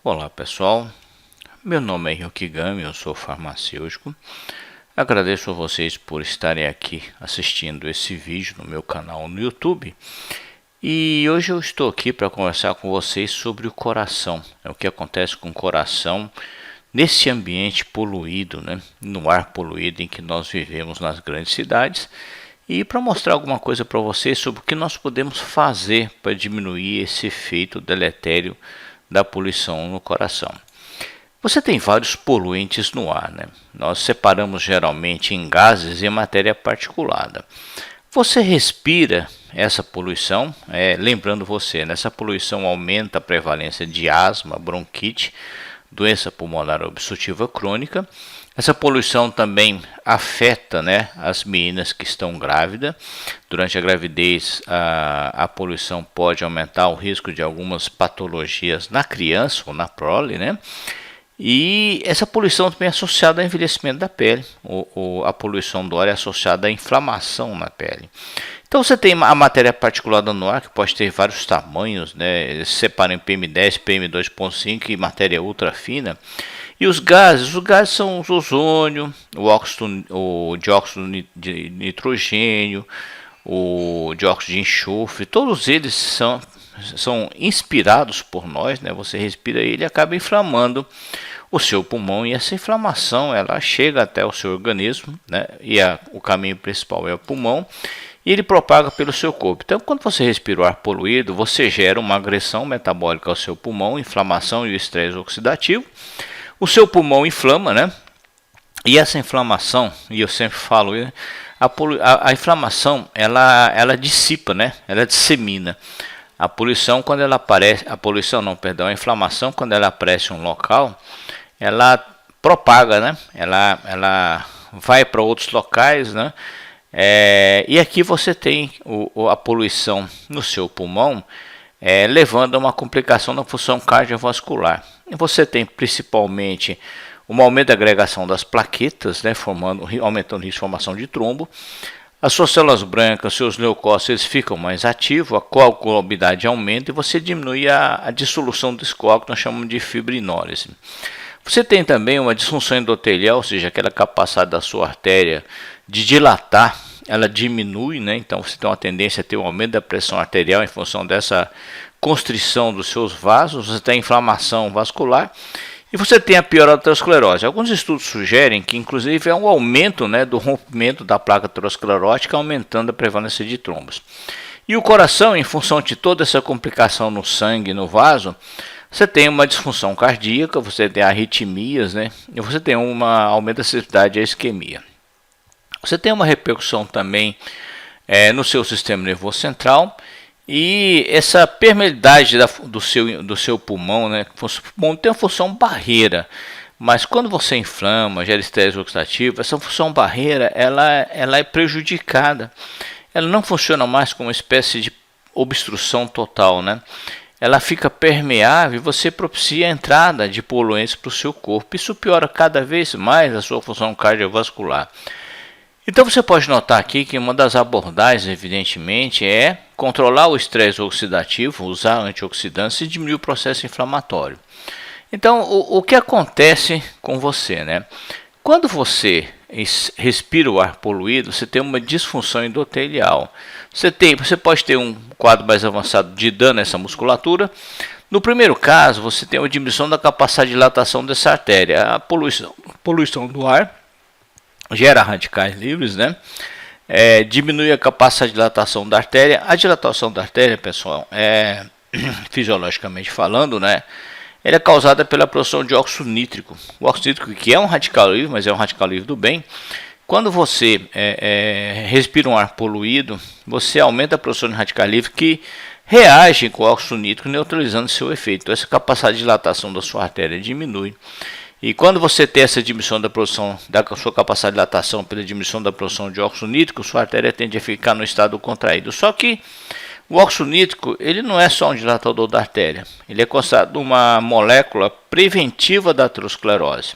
Olá pessoal, meu nome é Ryukigami, eu sou farmacêutico. Agradeço a vocês por estarem aqui assistindo esse vídeo no meu canal no YouTube. E hoje eu estou aqui para conversar com vocês sobre o coração. É o que acontece com o coração nesse ambiente poluído, no ar poluído em que nós vivemos nas grandes cidades. E para mostrar alguma coisa para vocês sobre o que nós podemos fazer para diminuir esse efeito deletério da poluição no coração. Você tem vários poluentes no ar, Nós separamos geralmente em gases e matéria particulada. Você respira essa poluição, lembrando você, essa poluição aumenta a prevalência de asma, bronquite, doença pulmonar obstrutiva crônica. Essa poluição também afeta as meninas que estão grávidas. Durante a gravidez, a poluição pode aumentar o risco de algumas patologias na criança ou na prole, E essa poluição também é associada ao envelhecimento da pele. A poluição do ar é associada à inflamação na pele. Então você tem a matéria particulada no ar, que pode ter vários tamanhos, Eles separam em PM10, PM2.5 e matéria ultra fina. E os gases são o ozônio, o dióxido de nitrogênio, o dióxido de enxofre, todos eles são inspirados por nós, Você respira ele e acaba inflamando o seu pulmão, e essa inflamação ela chega até o seu organismo, E o caminho principal é o pulmão, e ele propaga pelo seu corpo. Então, quando você respira o ar poluído, você gera uma agressão metabólica ao seu pulmão, inflamação e o estresse oxidativo. O seu pulmão inflama, E essa inflamação, e eu sempre falo, a inflamação ela dissipa, Ela dissemina. A poluição quando ela aparece, a inflamação quando ela aparece em um local, ela propaga, Ela vai para outros locais, E aqui você tem a poluição no seu pulmão, levando a uma complicação na função cardiovascular. E você tem principalmente um aumento da agregação das plaquetas, aumentando o risco de formação de trombo. As suas células brancas, seus leucócitos ficam mais ativos, a coagulabilidade aumenta e você diminui a dissolução desse coágulo que nós chamamos de fibrinólise. Você tem também uma disfunção endotelial, ou seja, aquela capacidade da sua artéria de dilatar, ela diminui, Então você tem uma tendência a ter um aumento da pressão arterial em função dessa constrição dos seus vasos, você tem inflamação vascular e você tem a piora da aterosclerose. Alguns estudos sugerem que inclusive é um aumento do rompimento da placa aterosclerótica, aumentando a prevalência de trombos. E o coração, em função de toda essa complicação no sangue, no vaso, você tem uma disfunção cardíaca, você tem arritmias, E você tem um aumento da sensibilidade à isquemia. Você tem uma repercussão também no seu sistema nervoso central. E essa permeabilidade do seu pulmão, O pulmão tem uma função barreira, mas quando você inflama, gera estresse oxidativo, essa função barreira ela é prejudicada. Ela não funciona mais como uma espécie de obstrução total, Ela fica permeável e você propicia a entrada de poluentes para o seu corpo. Isso piora cada vez mais a sua função cardiovascular. Então você pode notar aqui que uma das abordagens, evidentemente, é controlar o estresse oxidativo, usar antioxidantes e diminuir o processo inflamatório. Então, o que acontece com você, Quando você respira o ar poluído, você tem uma disfunção endotelial. Você pode ter um quadro mais avançado de dano a essa musculatura. No primeiro caso, você tem uma diminuição da capacidade de dilatação dessa artéria. A poluição do ar gera radicais livres, diminui a capacidade de dilatação da artéria. A dilatação da artéria, pessoal, fisiologicamente falando, ela é causada pela produção de óxido nítrico. O óxido nítrico, que é um radical livre, mas é um radical livre do bem. Quando você respira um ar poluído, você aumenta a produção de radical livre que reagem com o óxido nítrico, neutralizando seu efeito. Então, essa capacidade de dilatação da sua artéria diminui. E quando você tem essa diminuição da produção da sua capacidade de dilatação pela diminuição da produção de óxido nítrico, sua artéria tende a ficar no estado contraído. Só que o óxido nítrico ele não é só um dilatador da artéria, ele é considerado uma molécula preventiva da aterosclerose.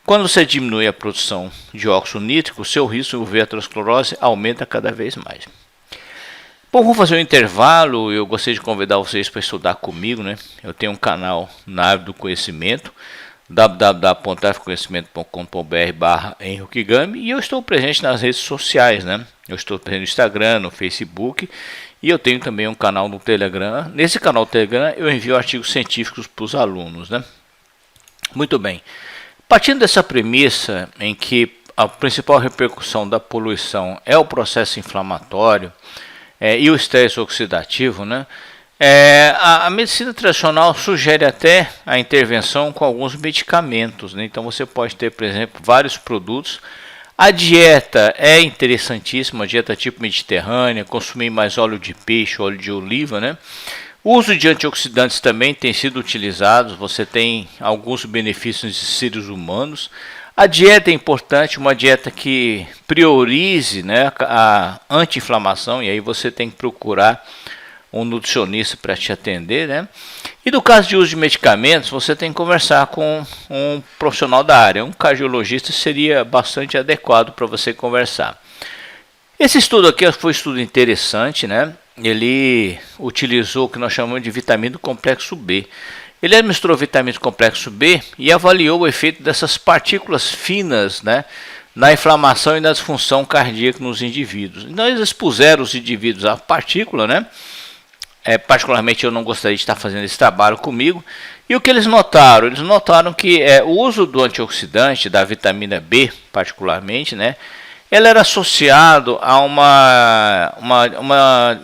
Quando você diminui a produção de óxido nítrico, o seu risco de desenvolver aterosclerose aumenta cada vez mais. Bom, vamos fazer um intervalo. Eu gostaria de convidar vocês para estudar comigo, né? Eu tenho um canal na área do conhecimento, www.afconhecimento.com.br/henrokigami, e eu estou presente nas redes sociais, né? Eu estou presente no Instagram, no Facebook, e eu tenho também um canal no Telegram. Nesse canal do Telegram eu envio artigos científicos para os alunos, né? Muito bem. Partindo dessa premissa em que a principal repercussão da poluição é o processo inflamatório e o estresse oxidativo, né? A medicina tradicional sugere até a intervenção com alguns medicamentos, né? Então você pode ter, por exemplo, vários produtos. A dieta é interessantíssima, a dieta tipo mediterrânea, consumir mais óleo de peixe, óleo de oliva, né? O uso de antioxidantes também tem sido utilizado, você tem alguns benefícios de seres humanos. A dieta é importante, uma dieta que priorize, né, a anti-inflamação, e aí você tem que procurar um nutricionista para te atender, né? E no caso de uso de medicamentos, você tem que conversar com um profissional da área, um cardiologista seria bastante adequado para você conversar. Esse estudo aqui foi um estudo interessante, né? Ele utilizou o que nós chamamos de vitamina do complexo B. Ele administrou vitamina do complexo B e avaliou o efeito dessas partículas finas, né, na inflamação e na disfunção cardíaca nos indivíduos. Então eles expuseram os indivíduos à partícula, né? Particularmente eu não gostaria de estar fazendo esse trabalho comigo. E o que eles notaram? Eles notaram que o uso do antioxidante, da vitamina B particularmente, né, ela era associado a uma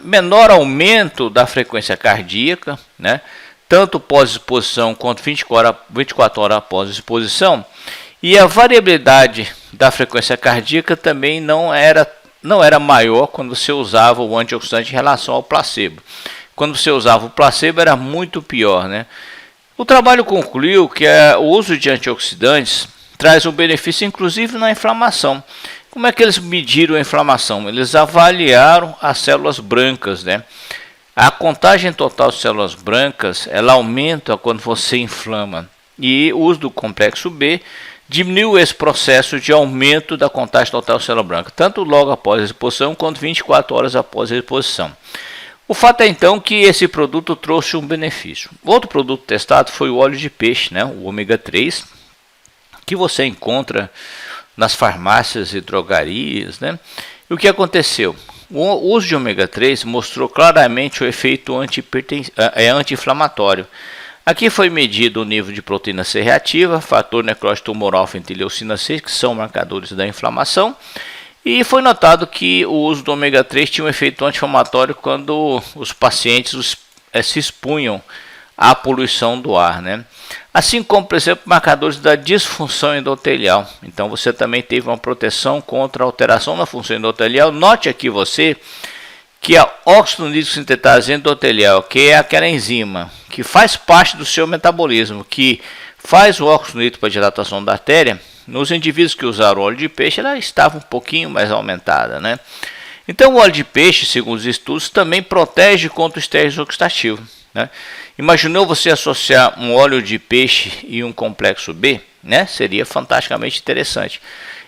menor aumento da frequência cardíaca, né, tanto pós-exposição quanto 24 horas após exposição. E a variabilidade da frequência cardíaca também não era maior quando você usava o antioxidante em relação ao placebo. Quando você usava o placebo era muito pior, né? O trabalho concluiu que o uso de antioxidantes traz um benefício inclusive na inflamação. Como é que eles mediram a inflamação? Eles avaliaram as células brancas, né? A contagem total de células brancas ela aumenta quando você inflama. E o uso do complexo B diminuiu esse processo de aumento da contagem total de célula branca, tanto logo após a exposição quanto 24 horas após a exposição. O fato é então que esse produto trouxe um benefício. Outro produto testado foi o óleo de peixe, né, o ômega 3, que você encontra nas farmácias e drogarias, né? E o que aconteceu? O uso de ômega 3 mostrou claramente o efeito anti-inflamatório. Aqui foi medido o nível de proteína C reativa, fator necrótico tumoral frente à leucina 6, que são marcadores da inflamação. E foi notado que o uso do ômega 3 tinha um efeito anti-inflamatório quando os pacientes se expunham à poluição do ar, né? Assim como, por exemplo, marcadores da disfunção endotelial. Então você também teve uma proteção contra a alteração da função endotelial. Note aqui que a óxido nítrico sintetase endotelial, que é aquela enzima que faz parte do seu metabolismo, que faz o óxido nítrico para a dilatação da artéria, nos indivíduos que usaram óleo de peixe, ela estava um pouquinho mais aumentada, né? Então o óleo de peixe, segundo os estudos, também protege contra o estresse oxidativo, né? Imaginou você associar um óleo de peixe e um complexo B, né? Seria fantasticamente interessante.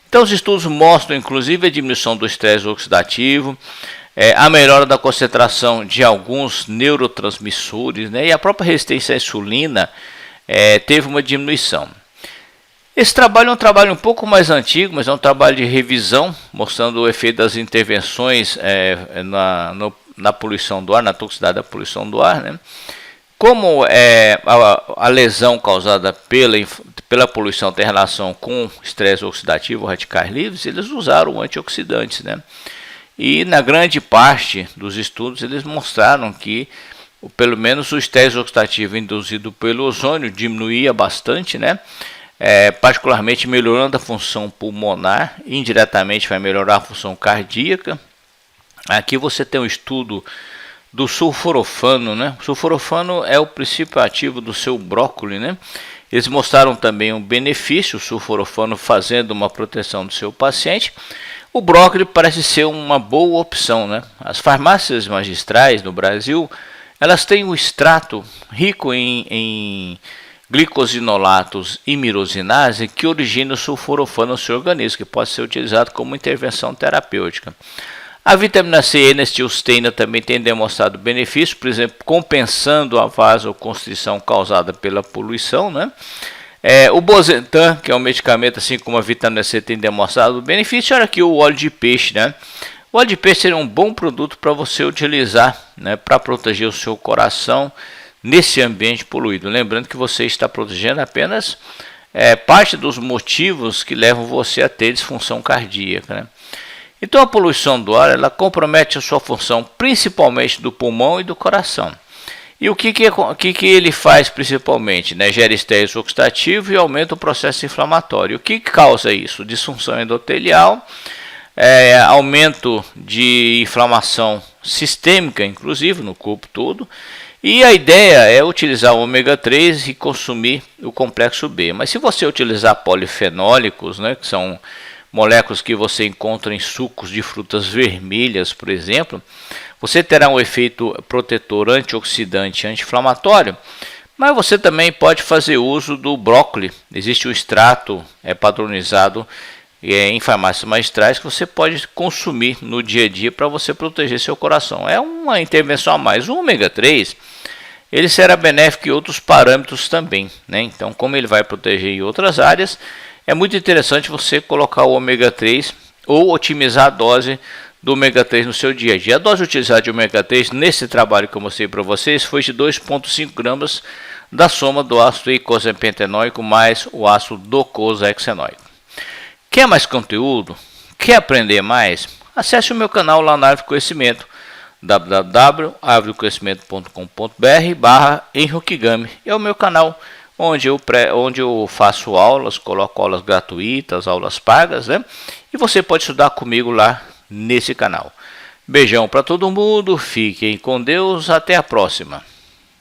Então os estudos mostram inclusive a diminuição do estresse oxidativo, a melhora da concentração de alguns neurotransmissores, né? E a própria resistência à insulina teve uma diminuição. Esse trabalho é um trabalho um pouco mais antigo, mas é um trabalho de revisão, mostrando o efeito das intervenções na poluição do ar, na toxicidade da poluição do ar, né? Como a lesão causada pela poluição tem relação com estresse oxidativo, radicais livres, eles usaram antioxidantes, né? E na grande parte dos estudos eles mostraram que pelo menos o estresse oxidativo induzido pelo ozônio diminuía bastante, né? Particularmente melhorando a função pulmonar, indiretamente vai melhorar a função cardíaca. Aqui você tem um estudo do sulforafano, né? O sulforafano é o princípio ativo do seu brócolis, né? Eles mostraram também um benefício, o sulforafano fazendo uma proteção do seu paciente. O brócolis parece ser uma boa opção, né? As farmácias magistrais no Brasil, elas têm um extrato rico em glicosinolatos e mirosinase que origina o sulforafano no seu organismo, que pode ser utilizado como intervenção terapêutica. A vitamina C N-acetilcisteína também tem demonstrado benefício, por exemplo, compensando a vasoconstrição causada pela poluição, né? O Bosentan, que é um medicamento, assim como a vitamina C, tem demonstrado benefício. Olha aqui o óleo de peixe, né? O óleo de peixe seria um bom produto para você utilizar, né, para proteger o seu coração nesse ambiente poluído. Lembrando que você está protegendo apenas parte dos motivos que levam você a ter disfunção cardíaca, né? Então a poluição do ar, ela compromete a sua função principalmente do pulmão e do coração. E o que ele faz principalmente? Né? Gera estresse oxidativo e aumenta o processo inflamatório. O que causa isso? Disfunção endotelial, aumento de inflamação sistêmica, inclusive no corpo todo. E a ideia é utilizar o ômega 3 e consumir o complexo B. Mas se você utilizar polifenólicos, né, que são moléculas que você encontra em sucos de frutas vermelhas, por exemplo, você terá um efeito protetor, antioxidante, anti-inflamatório, mas você também pode fazer uso do brócolis. Existe um extrato padronizado em farmácias magistrais que você pode consumir no dia a dia para você proteger seu coração. É uma intervenção a mais. O ômega 3, ele será benéfico em outros parâmetros também, né? Então, como ele vai proteger em outras áreas, é muito interessante você colocar o ômega 3 ou otimizar a dose do ômega 3 no seu dia a dia. A dose utilizada de ômega 3 nesse trabalho que eu mostrei para vocês foi de 2,5 gramas da soma do ácido eicosapentaenoico mais o ácido docosahexaenoico. Quer mais conteúdo? Quer aprender mais? Acesse o meu canal lá na Árvore do Conhecimento, www.arvoredoconhecimento.com.br/Henry É o meu canal onde eu faço aulas, coloco aulas gratuitas, aulas pagas, né? E você pode estudar comigo lá nesse canal. Beijão para todo mundo, fiquem com Deus, até a próxima.